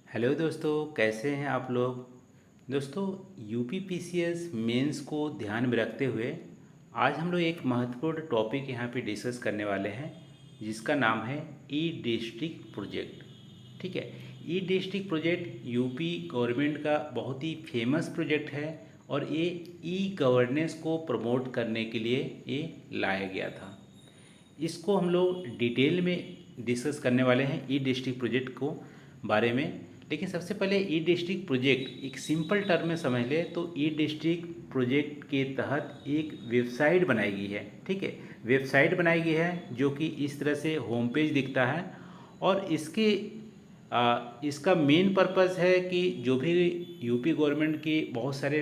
Hello दोस्तों, कैसे हैं आप लोग। दोस्तों, यूपीपीसीएस मेंस को ध्यान में रखते हुए आज हम लोग एक महत्वपूर्ण टॉपिक यहाँ पे डिस्कस करने वाले हैं, जिसका नाम है ई डिस्ट्रिक्ट प्रोजेक्ट। ठीक है। ई डिस्ट्रिक्ट प्रोजेक्ट यूपी गवर्नमेंट का बहुत ही फेमस प्रोजेक्ट है और ये ई गवर्नेंस को प्रमोट करने के लिए ये लाया गया था। इसको हम लोग डिटेल में डिस्कस करने वाले हैं ई डिस्ट्रिक्ट प्रोजेक्ट को बारे में। लेकिन सबसे पहले ई डिस्ट्रिक्ट प्रोजेक्ट एक सिंपल टर्म में समझ ले तो ई डिस्ट्रिक्ट प्रोजेक्ट के तहत एक वेबसाइट बनाई गई है। ठीक है, वेबसाइट बनाई गई है जो कि इस तरह से होम पेज दिखता है। और इसका मेन पर्पस है कि जो भी यूपी गवर्नमेंट की बहुत सारे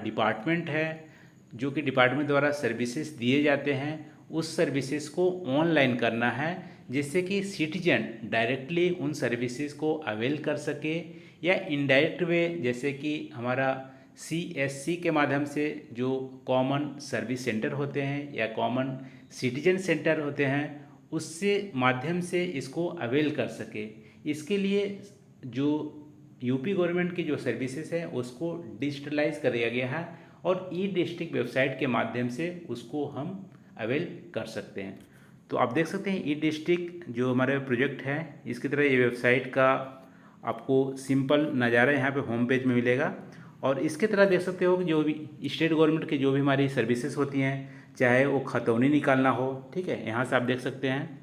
डिपार्टमेंट है, जो कि डिपार्टमेंट द्वारा सर्विसेज दिए जाते हैं, उस सर्विसेज को ऑनलाइन करना है, जिससे कि सिटीजन डायरेक्टली उन सर्विसेज को अवेल कर सके, या इनडायरेक्ट वे जैसे कि हमारा सीएससी के माध्यम से जो कॉमन सर्विस सेंटर होते हैं या कॉमन सिटीजन सेंटर होते हैं, उससे माध्यम से इसको अवेल कर सके। इसके लिए जो यूपी गवर्नमेंट की जो सर्विसेज है उसको डिजिटलाइज कर दिया गया है और ई डिस्ट्रिक्ट वेबसाइट के माध्यम से उसको हम अवेल कर सकते हैं। तो आप देख सकते हैं ई डिस्ट्रिक्ट जो हमारा प्रोजेक्ट है, इसकी तरह ये वेबसाइट का आपको सिंपल नज़ारा यहाँ पे होम पेज में मिलेगा। और इसके तरह देख सकते हो कि जो भी स्टेट गवर्नमेंट की जो भी हमारी सर्विसेज होती हैं, चाहे वो खतौनी निकालना हो, ठीक है, यहाँ से आप देख सकते हैं,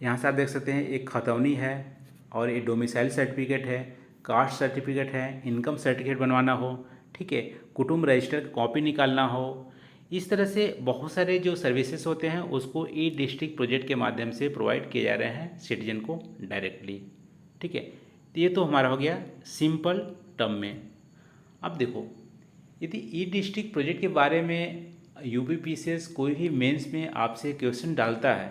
यहाँ से आप देख सकते हैं एक खतौनी है, और ये डोमिसाइल सर्टिफिकेट है, कास्ट सर्टिफिकेट है, इनकम सर्टिफिकेट बनवाना हो, ठीक है, कुटुंब रजिस्टर की कॉपी निकालना हो। इस तरह से बहुत सारे जो सर्विसेज होते हैं उसको ई डिस्ट्रिक्ट प्रोजेक्ट के माध्यम से प्रोवाइड किए जा रहे हैं सिटीजन को डायरेक्टली। ठीक है, तो ये तो हमारा हो गया सिंपल टर्म में। अब देखो, यदि ई डिस्ट्रिक्ट प्रोजेक्ट के बारे में यूपीपीसीएस कोई भी मेंस में आपसे क्वेश्चन डालता है,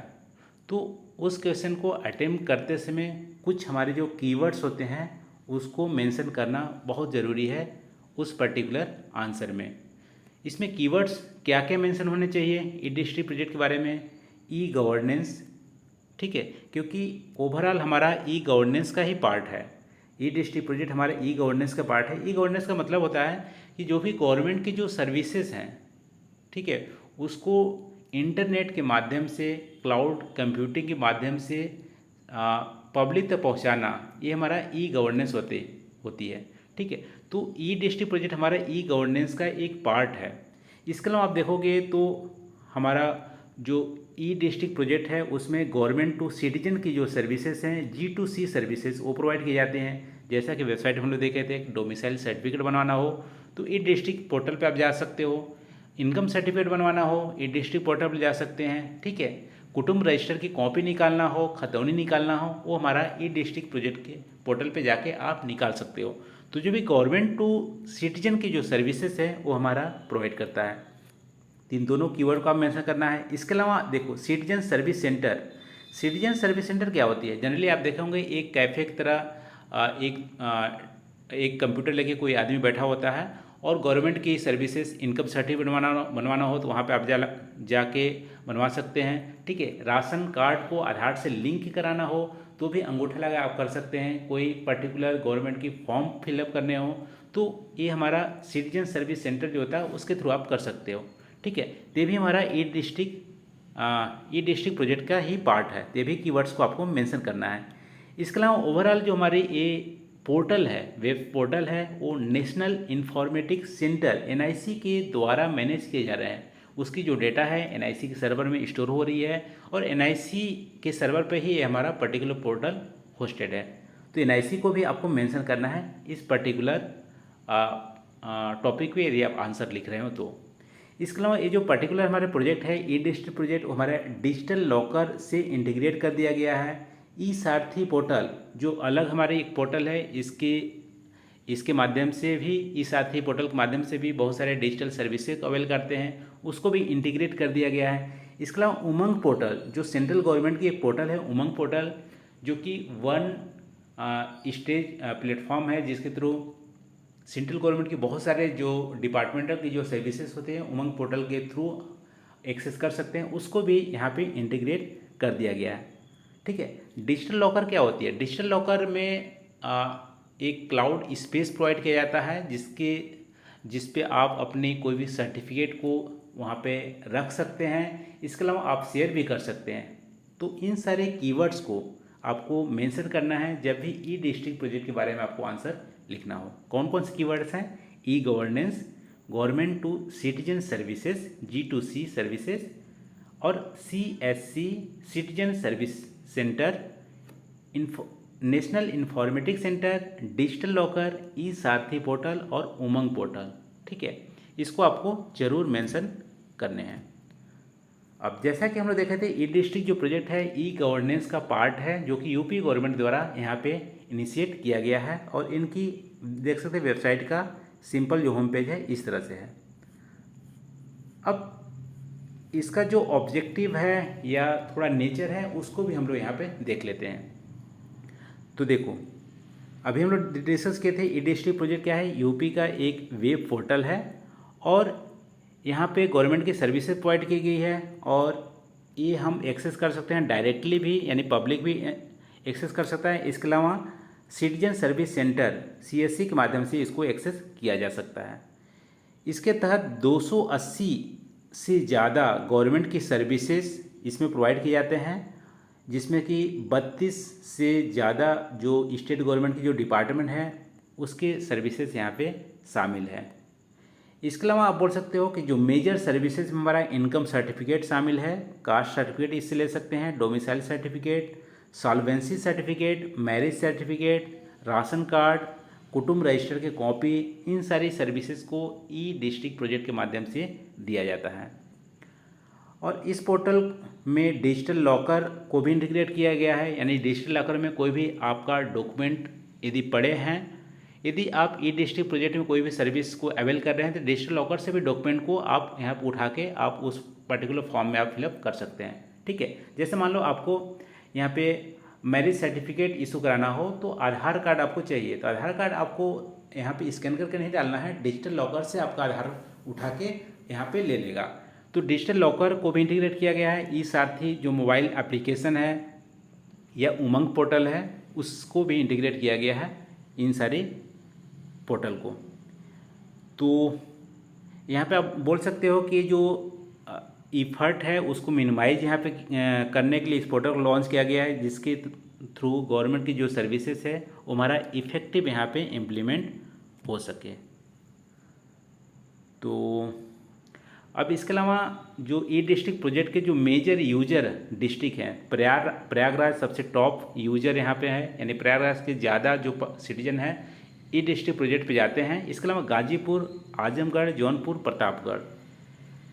तो उस क्वेश्चन को अटेम्प्ट करते समय कुछ हमारे जो कीवर्ड्स होते हैं उसको मेंशन करना बहुत ज़रूरी है उस पर्टिकुलर आंसर में। इसमें कीवर्ड्स क्या क्या मेंशन होने चाहिए ई डिस्ट्रिक्ट प्रोजेक्ट के बारे में? ई गवर्नेंस, ठीक है, क्योंकि ओवरऑल हमारा ई गवर्नेंस का ही पार्ट है। ई डिस्ट्रिक्ट प्रोजेक्ट हमारा ई गवर्नेंस का पार्ट है। ई गवर्नेंस का मतलब होता है कि जो भी गवर्नमेंट की जो सर्विसेज हैं, ठीक है, उसको इंटरनेट के माध्यम से, क्लाउड कंप्यूटिंग के माध्यम से पब्लिक तक पहुंचाना, ये हमारा ई गवर्नेंस होती है। ठीक है, तो ई डिस्ट्रिक्ट प्रोजेक्ट हमारा ई गवर्नेंस का एक पार्ट है। इसके अलावा आप देखोगे तो हमारा जो ई डिस्ट्रिक्ट प्रोजेक्ट है उसमें गवर्नमेंट टू सिटीजन की जो सर्विसेज हैं, G2C सर्विसेज, वो प्रोवाइड किए जाते हैं। जैसा कि वेबसाइट हम लोग देखे थे, डोमिसाइल सर्टिफिकेट बनवाना हो तो ई डिस्ट्रिक्ट पोर्टल पे आप जा सकते हो। इनकम सर्टिफिकेट बनवाना हो ई डिस्ट्रिक्ट पोर्टल पर जा सकते हैं। ठीक है, कुटुंब रजिस्टर की कॉपी निकालना हो, खतौनी निकालना हो, वो हमारा ई डिस्ट्रिक्ट प्रोजेक्ट के पोर्टल पे जाके आप निकाल सकते हो। तो जो भी गवर्नमेंट टू सिटीजन की जो सर्विसेज है वो हमारा प्रोवाइड करता है। तो इन दोनों कीवर्ड को आप मेंशन करना है। इसके अलावा देखो, citizen service centre. Citizen service centre क्या होती है? जनरली आप देखेंगे एक कैफ़े की तरह एक कंप्यूटर लेके कोई आदमी बैठा होता है और गवर्नमेंट की सर्विसेज, इनकम सर्टिफिकेट बनवाना हो तो वहाँ पे आप जाके बनवा सकते हैं। ठीक है, राशन कार्ड को आधार से लिंक कराना हो तो भी अंगूठा लगा आप कर सकते हैं। कोई पर्टिकुलर गवर्नमेंट की फॉर्म फिलअप करने हो तो ये हमारा सिटीजन सर्विस सेंटर जो होता है उसके थ्रू आप कर सकते हो। ठीक है, तो ये भी हमारा ई डिस्ट्रिक्ट प्रोजेक्ट का ही पार्ट है। तो ये भी कीवर्ड्स को आपको मेंशन करना है। इसके अलावा ओवरऑल जो हमारी ये पोर्टल है, वेब पोर्टल है, वो नेशनल इंफॉर्मेटिक्स सेंटर NIC के द्वारा मैनेज किए जा रहे हैं। उसकी जो डेटा है NIC के सर्वर में स्टोर हो रही है और NIC के सर्वर पे ही ये हमारा पर्टिकुलर पोर्टल होस्टेड है। तो NIC को भी आपको मेंशन करना है इस पर्टिकुलर टॉपिक पे, यदि आप आंसर लिख रहे हो तो। इसके अलावा ये जो पर्टिकुलर हमारे प्रोजेक्ट है ई डिस्ट्रिक्ट प्रोजेक्ट, वो हमारे डिजिटल लॉकर से इंटीग्रेट कर दिया गया है। ई सारथी पोर्टल जो अलग हमारे एक पोर्टल है, इसके माध्यम से भी, ई सारथी पोर्टल के माध्यम से भी बहुत सारे डिजिटल सर्विसेज अवेल करते हैं, उसको भी इंटीग्रेट कर दिया गया है। इसके अलावा उमंग पोर्टल जो सेंट्रल गवर्नमेंट की एक पोर्टल है, उमंग पोर्टल, जो कि वन स्टेज प्लेटफॉर्म है जिसके थ्रू सेंट्रल गवर्नमेंट की बहुत सारे जो डिपार्टमेंटल की जो सर्विसेज होते हैं उमंग पोर्टल के थ्रू एक्सेस कर सकते हैं, उसको भी यहाँ पे इंटीग्रेट कर दिया गया है। ठीक है। डिजिटल लॉकर क्या होती है? डिजिटल लॉकर में एक क्लाउड स्पेस प्रोवाइड किया जाता है जिस पे आप अपनी कोई भी सर्टिफिकेट को वहाँ पे रख सकते हैं। इसके अलावा आप शेयर भी कर सकते हैं। तो इन सारे कीवर्ड्स को आपको मेंशन करना है जब भी ई डिस्ट्रिक्ट प्रोजेक्ट के बारे में आपको आंसर लिखना हो। कौन कौन से कीवर्ड्स हैं? E governance, government to citizen services, G2C services, और CSC citizen service centre, national informatics centre, digital locker, e Sarathi portal और उमंग पोर्टल। ठीक है, इसको आपको जरूर मेंशन करने हैं। अब जैसा कि हम लोग देखे थे, ई डिस्ट्रिक्ट जो प्रोजेक्ट है ई गवर्नेंस का पार्ट है जो कि यूपी गवर्नमेंट द्वारा यहाँ पे इनिशिएट किया गया है। और इनकी देख सकते हैं वेबसाइट का सिंपल जो होम पेज है इस तरह से है। अब इसका जो ऑब्जेक्टिव है या थोड़ा नेचर है उसको भी हम लोग यहाँ पे देख लेते हैं। तो देखो, अभी हम लोग डिस्कस किए थे ई डिस्ट्रिक्ट प्रोजेक्ट क्या है। यूपी का एक वेब पोर्टल है और यहाँ पे गवर्नमेंट की सर्विसेज प्रोवाइड की गई है और ये हम एक्सेस कर सकते हैं डायरेक्टली भी, यानी पब्लिक भी एक्सेस कर सकता है। इसके अलावा सिटीजन सर्विस सेंटर CSC के माध्यम से इसको एक्सेस किया जा सकता है। इसके तहत 280 से ज़्यादा गवर्नमेंट की सर्विसेज इसमें प्रोवाइड किए जाते हैं, जिसमें कि 32 से ज़्यादा जो स्टेट गवर्नमेंट की जो डिपार्टमेंट है उसके सर्विसेज यहाँ पे शामिल है। इसके अलावा आप बोल सकते हो कि जो मेजर सर्विसेज में हमारा इनकम सर्टिफिकेट शामिल है, कास्ट सर्टिफिकेट इससे ले सकते हैं, domicile certificate, solvency certificate, marriage certificate, ration card, कुटुंब रजिस्टर की कॉपी, इन सारी सर्विसेज को ई डिस्ट्रिक्ट प्रोजेक्ट के माध्यम से दिया जाता है। और इस पोर्टल में डिजिटल लॉकर को भी इंटीग्रेट किया गया है, यानी डिजिटल लॉकर में कोई भी आपका डॉक्यूमेंट यदि पड़े हैं, यदि आप ई डिस्ट्रिक्ट प्रोजेक्ट में कोई भी सर्विस को अवेल कर रहे हैं तो डिजिटल लॉकर से भी डॉक्यूमेंट को आप यहाँ पर उठा के आप उस पर्टिकुलर फॉर्म में आप फिलअप कर सकते हैं। ठीक है, जैसे मान लो आपको यहाँ पे मैरिज सर्टिफिकेट इशू कराना हो तो आधार कार्ड आपको चाहिए, तो आधार कार्ड आपको यहाँ पे स्कैन करके नहीं डालना है, डिजिटल लॉकर से आपका आधार उठा के यहाँ पे ले लेगा। तो डिजिटल लॉकर को भी इंटीग्रेट किया गया है। ई सारथी जो मोबाइल एप्लीकेशन है या उमंग पोर्टल है उसको भी इंटीग्रेट किया गया है इन सारे पोर्टल को। तो यहाँ पे आप बोल सकते हो कि जो इफर्ट है उसको मिनिमाइज यहाँ पे करने के लिए इस पोर्टल को लॉन्च किया गया है, जिसके थ्रू गवर्नमेंट की जो सर्विसेज है वो हमारा इफेक्टिव यहाँ पे इम्प्लीमेंट हो सके। तो अब इसके अलावा जो ई डिस्ट्रिक्ट प्रोजेक्ट के जो मेजर यूजर डिस्ट्रिक्ट हैं, प्रयागराज सबसे टॉप यूजर यहाँ पे है, यानी प्रयागराज के ज़्यादा जो सिटीजन हैं ई डिस्ट्रिक्ट प्रोजेक्ट पे जाते हैं। इसके अलावा गाजीपुर, आजमगढ़, जौनपुर, प्रतापगढ़,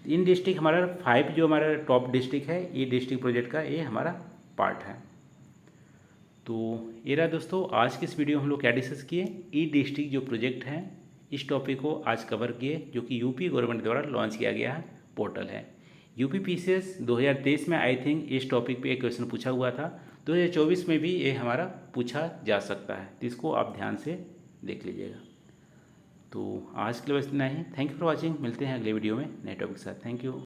इन डिस्ट्रिक्ट हमारा 5 जो हमारा टॉप डिस्ट्रिक्ट है ई डिस्ट्रिक्ट प्रोजेक्ट का, ये हमारा पार्ट है। तो ये रहा दोस्तों आज की इस वीडियो हम लोग क्या डिस्कस किए, ई डिस्ट्रिक्ट जो प्रोजेक्ट है इस टॉपिक को आज कवर किए, जो कि यूपी गवर्नमेंट द्वारा लॉन्च किया गया है पोर्टल है। यूपी PCS 2023 में आई थिंक इस टॉपिक पे एक क्वेश्चन पूछा हुआ था, 2024 में भी ये हमारा पूछा जा सकता है, तो इसको आप ध्यान से देख लीजिएगा। तो आज के लिए बस इतना ही। थैंक यू फॉर वॉचिंग, मिलते हैं अगले वीडियो में नए टॉपिक के साथ। Thank you.